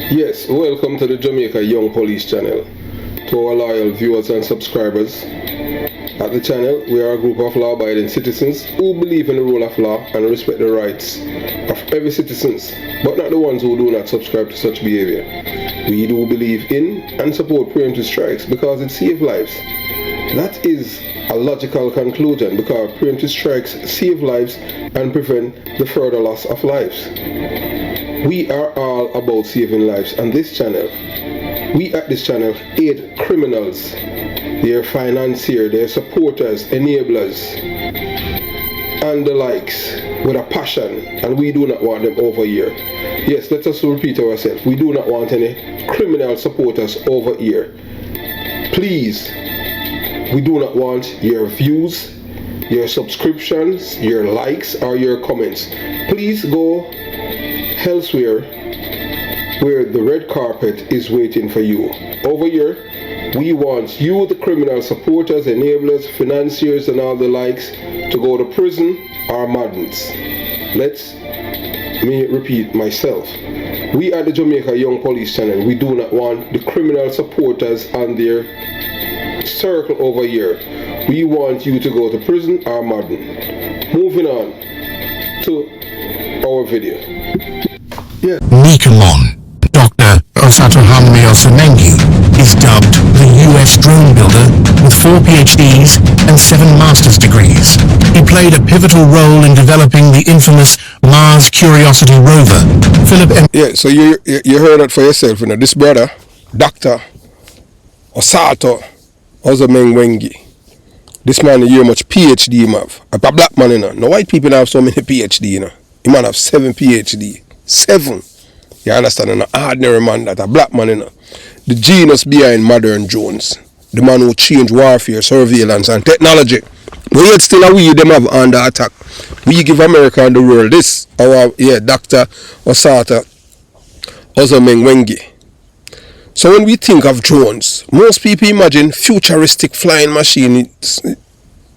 Yes, welcome to the Jamaica Young Police channel. To our loyal viewers and subscribers, at the channel we are a group of law-abiding citizens who believe in the rule of law and respect the rights of every citizen, but not the ones who do not subscribe to such behavior. We do believe in and support preemptive strikes because it saves lives. That is a logical conclusion because preemptive strikes save lives and prevent the further loss of lives. We are all about saving lives on this channel. We at this channel aid criminals, their financiers, their supporters, enablers, and the likes with a passion, and we do not want them over here. Yes, let us repeat ourselves. We do not want any criminal supporters over here. Please, we do not want your views, your subscriptions, your likes, or your comments. Please go elsewhere where the red carpet is waiting for you. Over here, we want you, the criminal supporters, enablers, financiers, and all the likes, to go to prison or madness. Let me repeat myself. We at the Jamaica Young Police channel, we do not want the criminal supporters and their circle over here. We want you to go to prison or madden. Moving on to our video. Yeah. Nikamon, Dr. Osatohamni Osamengi, is dubbed the US drone builder with 4 PhDs and 7 master's degrees. He played a pivotal role in developing the infamous Mars Curiosity rover. Yeah, so you heard it for yourself, you know. This brother, Dr. Osato Osamengi, this man here much PhD him have. A black man, you know. No white people have so many PhD, you know. He man have 7 PhD. 7. You understand? An ordinary man, that a black man, you know. The genius behind modern drones. The man who changed warfare, surveillance, and technology. But yet still a we them have under attack. We give America and the world this. Our Dr. Osata Osamengi. So when we think of drones, most people imagine futuristic flying machines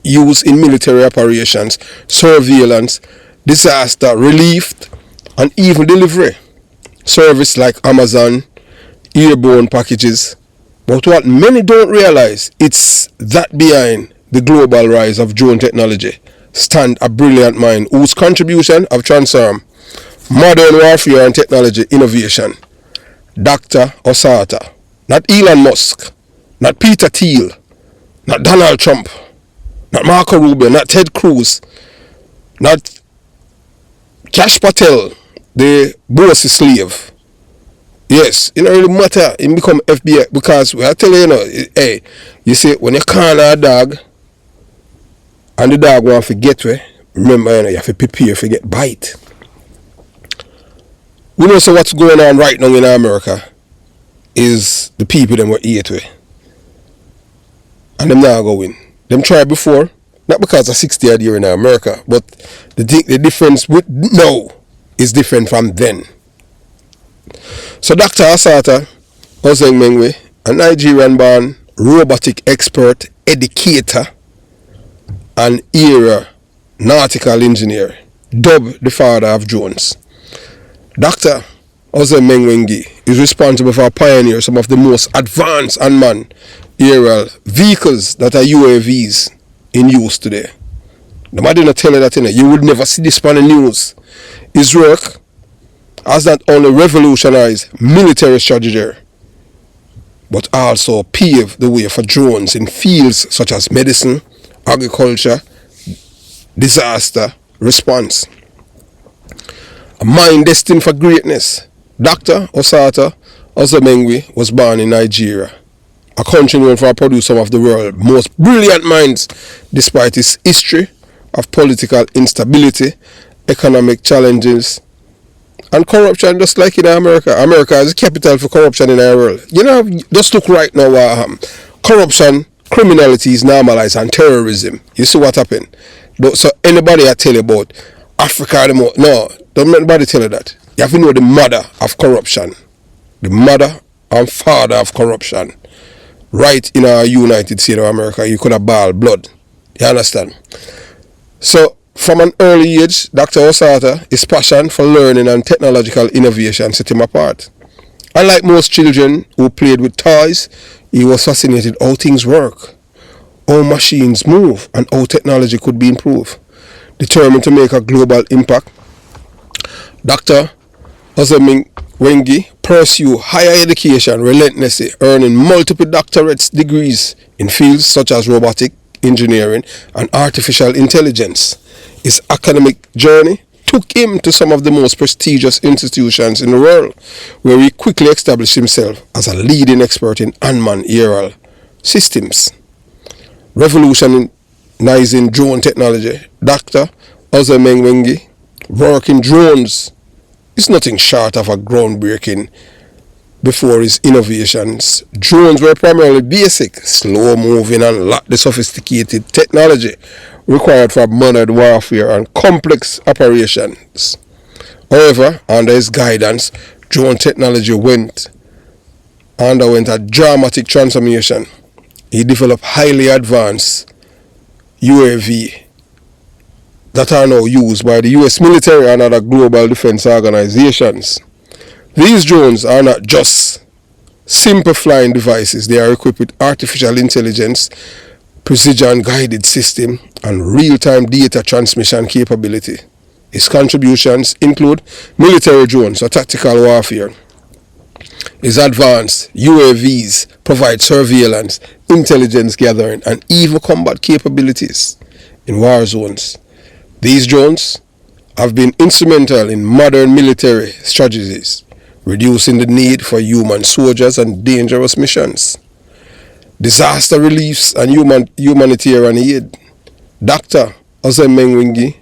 used in military operations, surveillance, disaster relief, and even delivery service like Amazon, airborne packages. But what many don't realize, it's that behind the global rise of drone technology stand a brilliant mind whose contribution have transformed modern warfare and technology innovation. Dr. Osata, not Elon Musk, not Peter Thiel, not Donald Trump, not Marco Rubio, not Ted Cruz, not Cash Patel, the boss's slave. Yes, it don't really matter. He become FBI because I tell you, you know, hey, you see, when you corner a dog and the dog want to get away, remember, you know, you have to prepare to get bite. We know so what's going on right now in America is the people them were eat way. And them now going. Them tried before, not because of 60 odd year in America, but the difference with now is different from then. So Dr. Asata Osamengi, a Nigerian-born robotic expert, educator, and aeronautical engineer, dubbed the father of drones. Dr. Osamengi is responsible for pioneering some of the most advanced unmanned aerial vehicles that are UAVs in use today. Nobody not tell you that, you know, you would never see this on the news. His work has not only revolutionized military strategy, but also paved the way for drones in fields such as medicine, agriculture, disaster response. A mind destined for greatness, Dr. Osata Osamengi was born in Nigeria, a country known for producing some of the world's most brilliant minds, despite its history of political instability, economic challenges, and corruption, just like in America. America is the capital for corruption in our world. You know, just look right now, corruption, criminality is normalized, and terrorism. You see what happened? So anybody I tell you about Africa, no, don't let anybody tell you that. You have to know the mother of corruption. The mother and father of corruption. Right in our United States of America, you could have bawled blood. You understand? So, from an early age, Dr. Osata, his passion for learning and technological innovation set him apart. Unlike most children who played with toys, he was fascinated how things work, how machines move, and how technology could be improved. Determined to make a global impact, Dr. Omeni pursued higher education relentlessly, earning multiple doctorate degrees in fields such as robotic, engineering, and artificial intelligence. His academic journey took him to some of the most prestigious institutions in the world, where he quickly established himself as a leading expert in unmanned aerial systems. Revolutionizing drone technology, Dr. Omeni work in drones is nothing short of a groundbreaking. Before his innovations, drones were primarily basic, slow-moving, and lacked the sophisticated technology required for modern warfare and complex operations. However, under his guidance, drone technology underwent a dramatic transformation. He developed highly advanced UAV that are now used by the US military and other global defense organizations. These drones are not just simple flying devices. They are equipped with artificial intelligence, precision-guided system, and real-time data transmission capability. His contributions include military drones for tactical warfare. His advanced UAVs provide surveillance, intelligence gathering, and even combat capabilities in war zones. These drones have been instrumental in modern military strategies, reducing the need for human soldiers and dangerous missions. Disaster reliefs and humanitarian aid. Dr. Omeni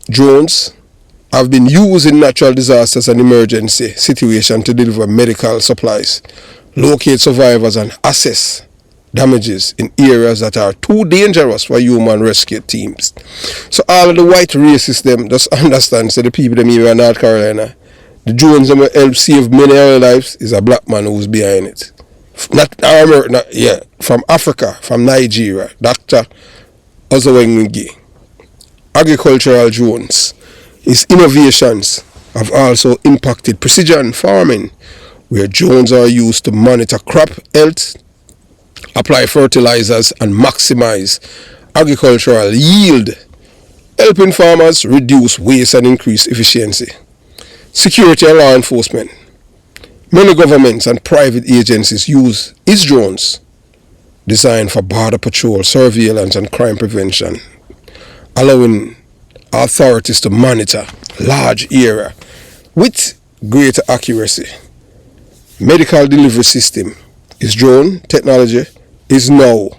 drones have been used in natural disasters and emergency situations to deliver medical supplies, locate survivors, and assess damages in areas that are too dangerous for human rescue teams. So all of the white racists them just understand, so the people them here in North Carolina, the drones them will help save many other lives is a black man who's behind it. From Africa, from Nigeria, Dr. Omeni. Agricultural drones. His innovations have also impacted precision farming, where drones are used to monitor crop health, apply fertilizers, and maximize agricultural yield, helping farmers reduce waste and increase efficiency. Security and law enforcement. Many governments and private agencies use his drones, designed for border patrol, surveillance, and crime prevention, allowing authorities to monitor large areas with greater accuracy. Medical delivery system. His drone technology is now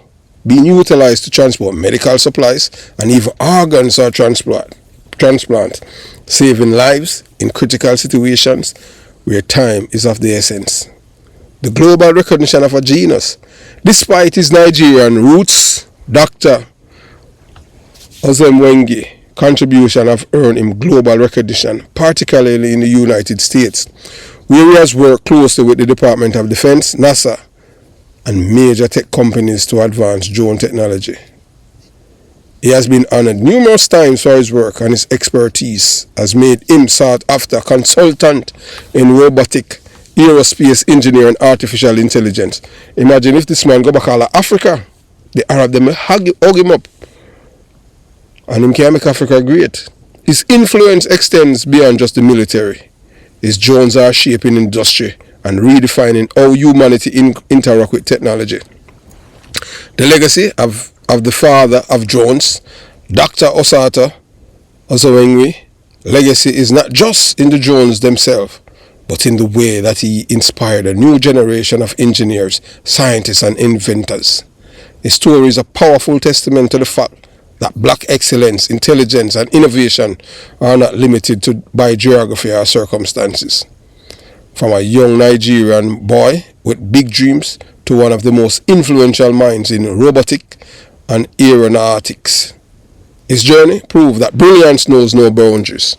being utilized to transport medical supplies and even organs or transplant, saving lives in critical situations where time is of the essence. The global recognition of a genius. Despite his Nigerian roots, Dr. Omeni contribution have earned him global recognition, particularly in the United States, where he has worked closely with the Department of Defense, NASA, and major tech companies to advance drone technology. He has been honored numerous times for his work, and his expertise has made him sought after consultant in robotic, aerospace engineering, and artificial intelligence. Imagine if this man go back all Africa, the Arab them hug him up, and him can make Africa great. His influence extends beyond just the military. His drones are shaping industry and redefining how humanity interact with technology. The legacy of the father of drones, Dr. Omeni, legacy is not just in the drones themselves, but in the way that he inspired a new generation of engineers, scientists, and inventors. His story is a powerful testament to the fact that black excellence, intelligence, and innovation are not limited by geography or circumstances. From a young Nigerian boy with big dreams to one of the most influential minds in robotic and aeronautics. His journey proved that brilliance knows no boundaries.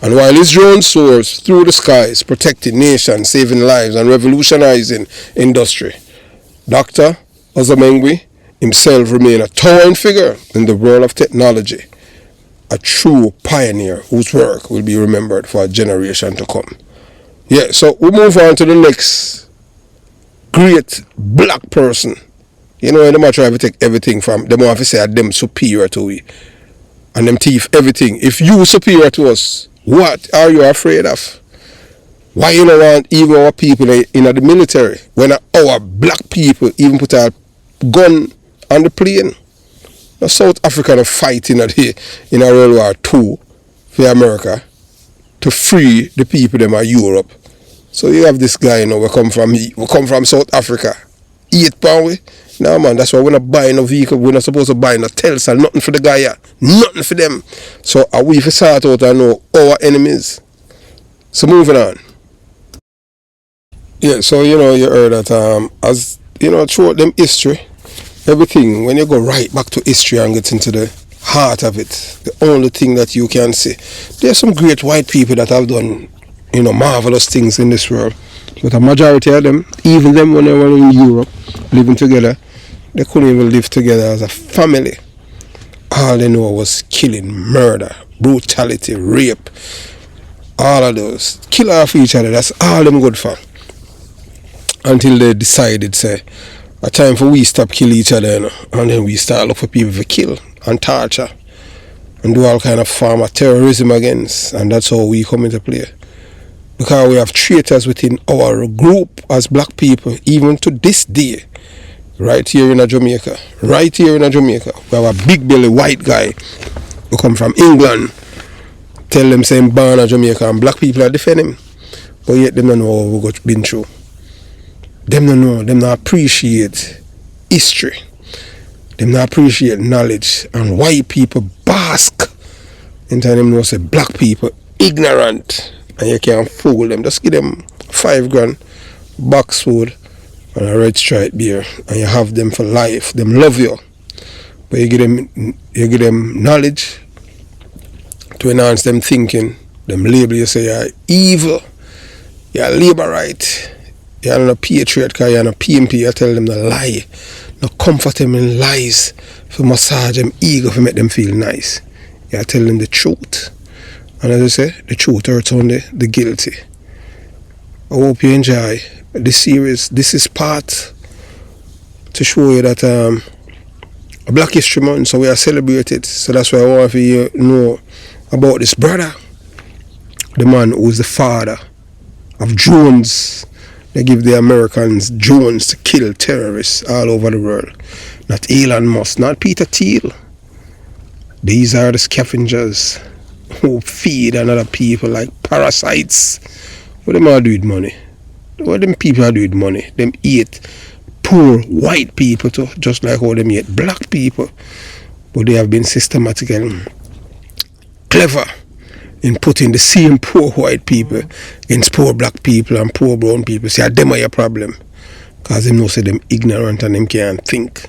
And while his drone soars through the skies, protecting nations, saving lives, and revolutionizing industry, Dr. Omeni himself remained a towering figure in the world of technology, a true pioneer whose work will be remembered for a generation to come. Yeah, so we move on to the next great black person. You know, them a try to take everything from them, want to say them superior to we. And them thief everything. If you superior to us, what are you afraid of? Why you don't want even our people in the military when our black people even put a gun on the plane? Now South Africa are fighting in a World War II for America to free the people them of Europe. So you have this guy, you know, we come from South Africa. £8 we. Nah man, that's why we're not buying no vehicle, we're not supposed to buy no Telsa, nothing for the guy here. Nothing for them. So we for sort out and know our enemies. So moving on. Yeah, so you know you heard that as you know throughout them history, everything when you go right back to history and get into the heart of it, the only thing that you can see, there's some great white people that have done, you know, marvelous things in this world. But a majority of them, even them when they were in Europe living together, they couldn't even live together as a family. All they know was killing, murder, brutality, rape, all of those. Kill off each other, that's all them good for. Until they decided, say, a time for we stop kill each other, you know, and then we start look for people to kill and torture and do all kind of form of terrorism against, and that's how we come into play. Because we have traitors within our group as black people, even to this day, right here in Jamaica. Right here in Jamaica, we have a big belly white guy who come from England, tell them saying born in Jamaica, and black people are defending him. But yet them don't know what we got been through. Them don't know, them not appreciate history. Them not appreciate knowledge. And white people bask into them know say black people ignorant. And you can't fool them. Just give them $5 box food and a red stripe beer, and you have them for life. Them love you. But you give them knowledge to enhance them thinking. Them label you say you're evil, you're a labor right, you're not a patriot because you're not a PMP. You tell them the lie. No comfort them in lies for massage them ego to make them feel nice. You tell them the truth. And as I say, the truth hurts only the guilty. I hope you enjoy this series. This is part to show you that a Black History Month, so we are celebrated. So that's why I want you to know about this brother, the man who is the father of drones. They give the Americans drones to kill terrorists all over the world. Not Elon Musk, not Peter Thiel. These are the scavengers who feed another people like parasites. What them all do with money? What them people are do with money? Them eat poor white people too, just like how them eat black people. But they have been systematically clever in putting the same poor white people against poor black people and poor brown people. See, them are your problem. Because them know say them ignorant and them can't think.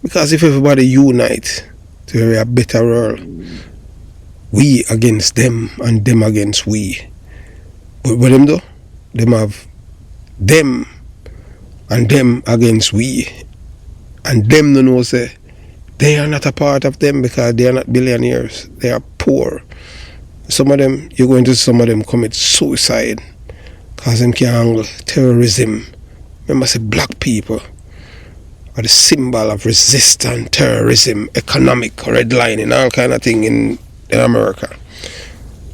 Because if everybody unite to a better world, we against them and them against we. But what them do? Them have them and them against we. And them don't know say they are not a part of them because they are not billionaires. They are poor. Some of them, you're going to see some of them commit suicide because them can't handle terrorism. Remember, say black people are the symbol of resistance, terrorism, economic redlining, all kind of thing in America.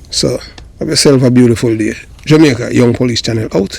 So, have yourself a beautiful day. Jamaica Young Police Channel out.